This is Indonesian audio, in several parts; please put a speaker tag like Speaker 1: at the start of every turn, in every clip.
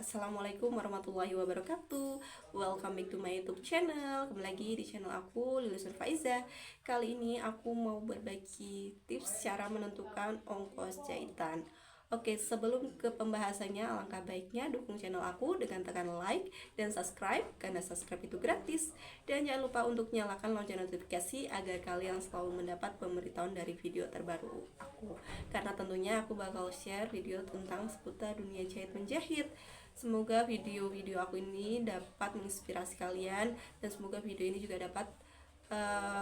Speaker 1: Assalamualaikum warahmatullahi wabarakatuh. Welcome back to my YouTube channel. Kembali lagi di channel aku, Lilis Faiza. Kali ini aku mau berbagi tips cara menentukan ongkos jahitan. Oke, sebelum ke pembahasannya, alangkah baiknya dukung channel aku dengan tekan like dan subscribe, karena subscribe itu gratis. Dan jangan lupa untuk nyalakan lonceng notifikasi agar kalian selalu mendapat pemberitahuan dari video terbaru aku. Karena tentunya aku bakal share video tentang seputar dunia jahit menjahit. Semoga video-video aku ini dapat menginspirasi kalian, dan semoga video ini juga dapat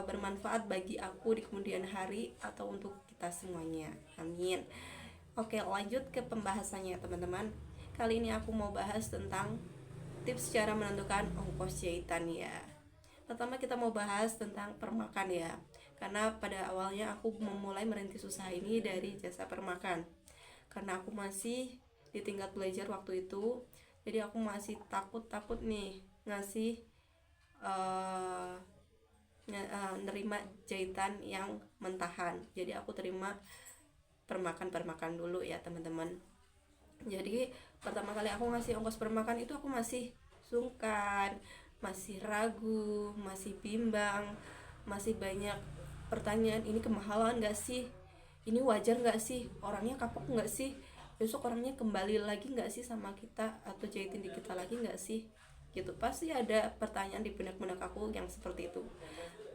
Speaker 1: bermanfaat bagi aku di kemudian hari atau untuk kita semuanya. Amin. Oke, lanjut ke pembahasannya teman-teman. Kali ini aku mau bahas tentang tips cara menentukan ongkos jahitan ya. Pertama kita mau bahas tentang permakan ya. Karena pada awalnya aku memulai merintis usaha ini dari jasa permakan. Karena aku masih di tingkat belajar waktu itu, jadi aku masih takut nih ngasih nerima jahitan yang mentahan. Jadi aku terima permakan dulu ya teman-teman. Jadi pertama kali aku ngasih ongkos permakan itu aku masih sungkan, masih ragu, masih bimbang, masih banyak pertanyaan, ini kemahalan gak sih, ini wajar gak sih, orangnya kapok gak sih, besok orangnya kembali lagi gak sih sama kita, atau jahitin di kita lagi gak sih, gitu. Pasti ada pertanyaan di benak-benak aku yang seperti itu.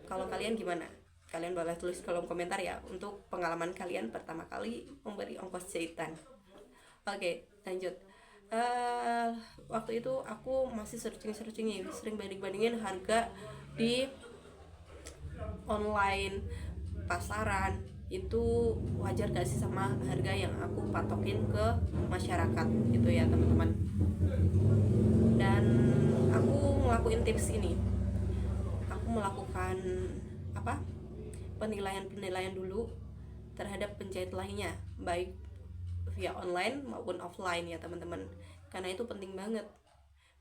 Speaker 1: Kalau kalian gimana? Kalian boleh tulis kolom komentar ya untuk pengalaman kalian pertama kali memberi ongkos jahitan. Oke, lanjut. Waktu itu aku masih searching nih, sering bandingin harga di online pasaran itu wajar gak sih sama harga yang aku patokin ke masyarakat gitu ya teman-teman. Dan aku ngelakuin tips ini, aku melakukan penilaian dulu terhadap penjahit lainnya, baik via online maupun offline ya teman-teman. Karena itu penting banget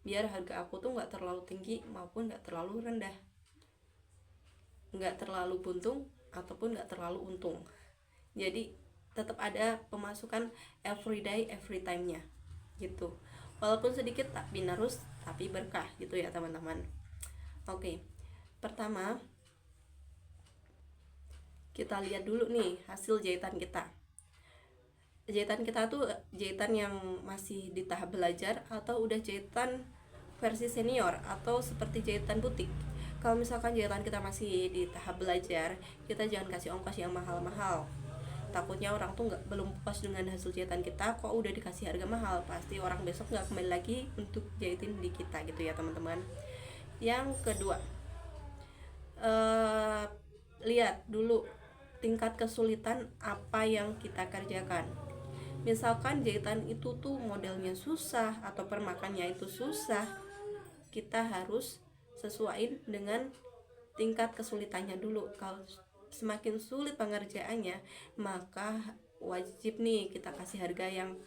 Speaker 1: biar harga aku tuh nggak terlalu tinggi maupun nggak terlalu rendah, nggak terlalu buntung ataupun nggak terlalu untung. Jadi tetap ada pemasukan everyday every time-nya gitu, walaupun sedikit tapi harus tapi berkah gitu ya teman-teman. Oke, pertama kita lihat dulu nih hasil jahitan kita. Jahitan kita tuh jahitan yang masih di tahap belajar atau udah jahitan versi senior atau seperti jahitan butik. Kalau misalkan jahitan kita masih di tahap belajar, kita jangan kasih ongkos yang mahal-mahal. Takutnya orang tuh belum puas dengan hasil jahitan kita, kok udah dikasih harga mahal, pasti orang besok nggak kembali lagi untuk jahitin di kita gitu ya teman-teman. Yang kedua, lihat dulu tingkat kesulitan apa yang kita kerjakan. Misalkan jahitan itu tuh modelnya susah atau permakannya itu susah, kita harus sesuaiin dengan tingkat kesulitannya dulu. Kalau semakin sulit pengerjaannya, maka wajib nih kita kasih harga yang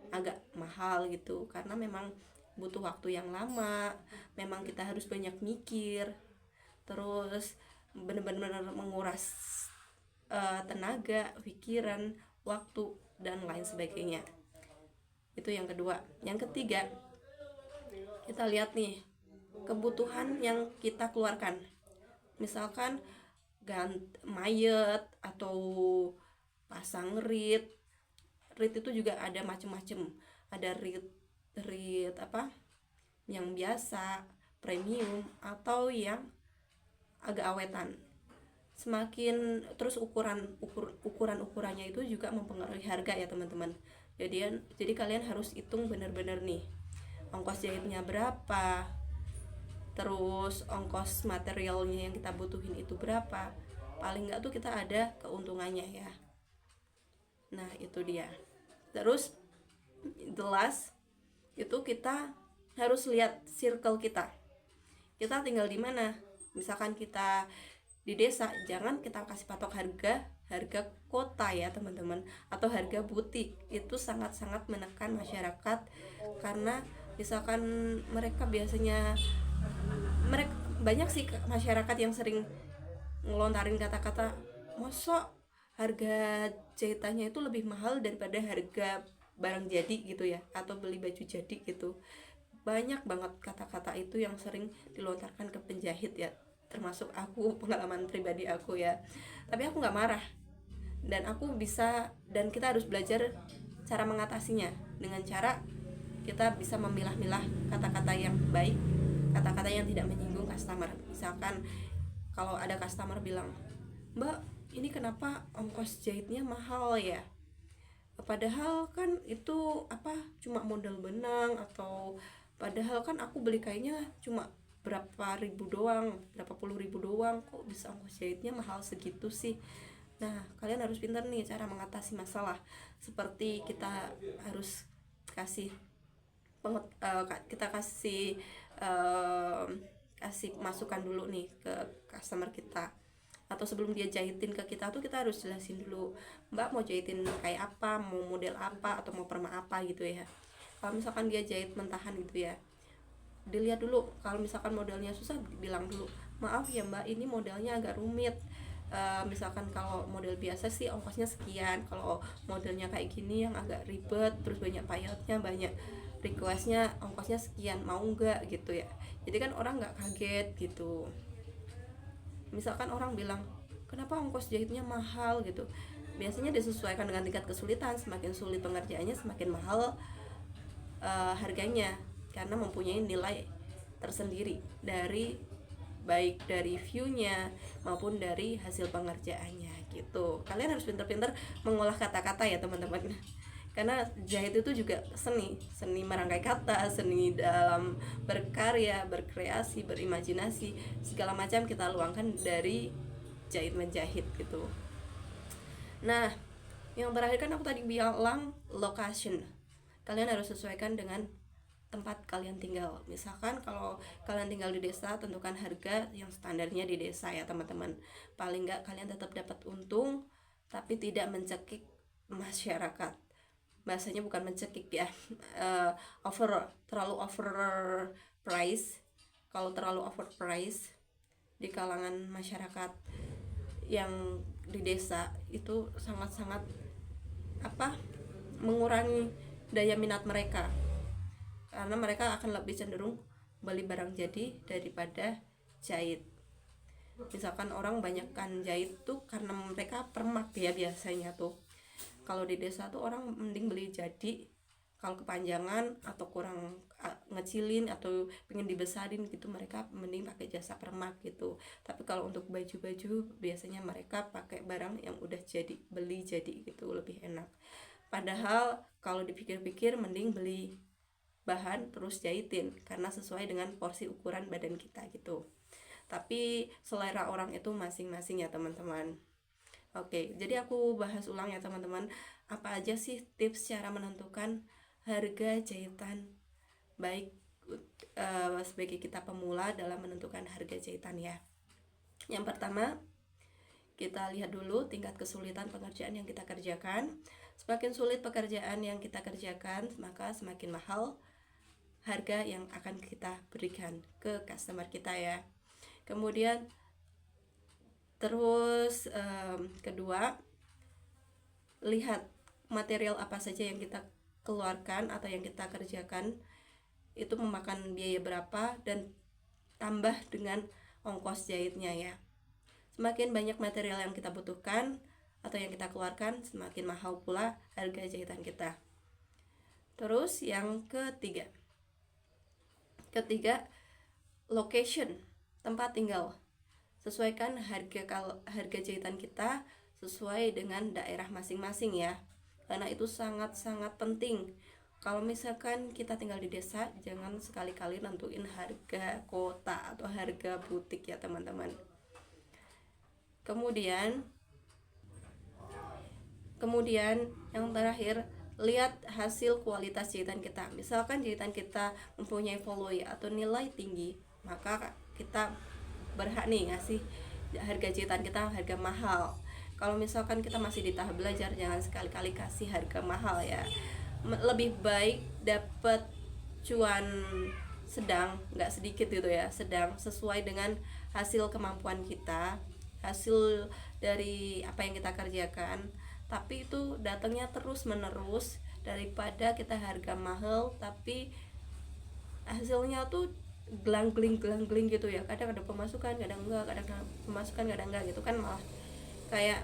Speaker 1: agak mahal gitu, karena memang butuh waktu yang lama, memang kita harus banyak mikir, terus benar-benar menguras tenaga, pikiran, waktu, dan lain sebagainya. Itu yang kedua. Yang ketiga, kita lihat nih kebutuhan yang kita keluarkan. Misalkan mayat atau pasang reed itu juga ada macam-macam. Ada reed yang biasa, premium, atau yang agak awetan. Semakin terus ukurannya itu juga mempengaruhi harga ya teman-teman. Jadi kalian harus hitung benar-benar nih ongkos jahitnya berapa, terus ongkos materialnya yang kita butuhin itu berapa. Paling nggak tuh kita ada keuntungannya ya. Nah itu dia. Terus the last itu kita harus lihat circle kita tinggal di mana. Misalkan kita di desa, jangan kita kasih patok harga kota ya teman-teman, atau harga butik. Itu sangat-sangat menekan masyarakat, karena misalkan mereka banyak sih masyarakat yang sering ngelontarin kata-kata, masa harga jahitannya itu lebih mahal daripada harga barang jadi gitu ya, atau beli baju jadi gitu. Banyak banget kata-kata itu yang sering dilontarkan ke penjahit ya, termasuk aku, pengalaman pribadi aku ya. Tapi aku nggak marah, dan aku bisa, dan kita harus belajar cara mengatasinya dengan cara kita bisa memilah-milah kata-kata yang baik, kata-kata yang tidak menyinggung customer. Misalkan kalau ada customer bilang, "Mbak, ini kenapa ongkos jahitnya mahal ya? Padahal kan itu apa, cuma modal benang, atau padahal kan aku beli kainnya cuma berapa ribu doang, berapa puluh ribu doang, kok bisa ongkos jahitnya mahal segitu sih?" Nah, kalian harus pintar nih cara mengatasi masalah. Seperti kita harus kasih kita eh, kasih masukan dulu nih ke customer kita, atau sebelum dia jahitin ke kita tuh kita harus jelasin dulu, "Mbak mau jahitin kayak apa, mau model apa, atau mau perma apa," gitu ya. Kalau misalkan dia jahit mentahan gitu ya, dilihat dulu. Kalau misalkan modelnya susah, bilang dulu, "Maaf ya Mbak, ini modelnya agak rumit. Misalkan kalau model biasa sih ongkosnya sekian, kalau modelnya kayak gini yang agak ribet, terus banyak payetnya, banyak requestnya, ongkosnya sekian, mau nggak?" gitu ya. Jadi kan orang nggak kaget gitu. Misalkan orang bilang, "Kenapa ongkos jahitnya mahal?" gitu, biasanya disesuaikan dengan tingkat kesulitan. Semakin sulit pengerjaannya, semakin mahal harganya, karena mempunyai nilai tersendiri dari baik dari view-nya maupun dari hasil pengerjaannya gitu. Kalian harus pintar-pintar mengolah kata-kata ya teman-teman, karena jahit itu juga seni merangkai kata, seni dalam berkarya, berkreasi, berimajinasi, segala macam kita luangkan dari jahit menjahit gitu. Nah, yang terakhir kan aku tadi bilang location. Kalian harus sesuaikan dengan tempat kalian tinggal. Misalkan kalau kalian tinggal di desa, tentukan harga yang standarnya di desa ya teman-teman. Paling nggak kalian tetap dapat untung, tapi tidak mencekik masyarakat. Bahasanya bukan mencekik ya, terlalu over price. Kalau terlalu over price di kalangan masyarakat yang di desa itu sangat-sangat mengurangi daya minat mereka, karena mereka akan lebih cenderung beli barang jadi daripada jahit. Misalkan orang banyakkan jahit tuh karena mereka permak ya biasanya tuh. Kalau di desa tuh orang mending beli jadi, kalau kepanjangan atau kurang ngecilin atau pengen dibesarin gitu, mereka mending pakai jasa permak gitu. Tapi kalau untuk baju-baju biasanya mereka pakai barang yang udah jadi, beli jadi gitu, lebih enak. Padahal kalau dipikir-pikir mending beli bahan terus jahitin, karena sesuai dengan porsi ukuran badan kita gitu. Tapi selera orang itu masing-masing ya teman-teman. Oke, jadi aku bahas ulang ya teman-teman, apa aja sih tips cara menentukan harga jahitan baik sebagai kita pemula dalam menentukan harga jahitan ya. Yang pertama, kita lihat dulu tingkat kesulitan pekerjaan yang kita kerjakan. Semakin sulit pekerjaan yang kita kerjakan, maka semakin mahal harga yang akan kita berikan ke customer kita ya. Kemudian terus kedua, lihat material apa saja yang kita keluarkan atau yang kita kerjakan itu memakan biaya berapa, dan tambah dengan ongkos jahitnya ya. Semakin banyak material yang kita butuhkan atau yang kita keluarkan, semakin mahal pula harga jahitan kita. Terus yang ketiga, location, tempat tinggal. Sesuaikan harga jahitan kita sesuai dengan daerah masing-masing ya, karena itu sangat-sangat penting. Kalau misalkan kita tinggal di desa, jangan sekali-kali nentuin harga kota atau harga butik ya teman-teman. Kemudian yang terakhir, lihat hasil kualitas jahitan kita. Misalkan jahitan kita mempunyai value atau nilai tinggi, maka kita berhak nih ngasih harga jahitan kita harga mahal. Kalau misalkan kita masih di tahap belajar, jangan sekali-kali kasih harga mahal ya. Lebih baik dapat cuan sedang, nggak sedikit gitu ya, sedang, sesuai dengan hasil kemampuan kita, hasil dari apa yang kita kerjakan. Tapi itu datangnya terus menerus daripada kita harga mahal tapi hasilnya tuh gelang geling gitu ya. Kadang ada pemasukan, kadang enggak, kadang ada pemasukan, kadang enggak gitu kan, malah kayak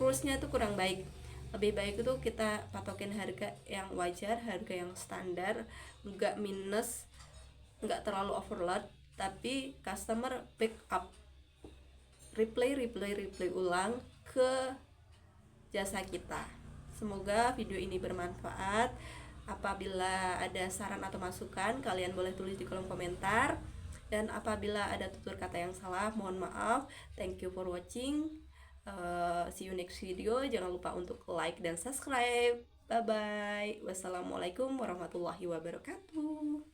Speaker 1: kursnya tuh kurang baik. Lebih baik itu kita patokin harga yang wajar, harga yang standar, enggak minus, enggak terlalu overload, tapi customer pick up, replay ulang ke jasa kita. Semoga video ini bermanfaat. Apabila ada saran atau masukan, kalian boleh tulis di kolom komentar. Dan apabila ada tutur kata yang salah, mohon maaf. Thank you for watching. See you next video. Jangan lupa untuk like dan subscribe. Bye bye. Wassalamualaikum warahmatullahi wabarakatuh.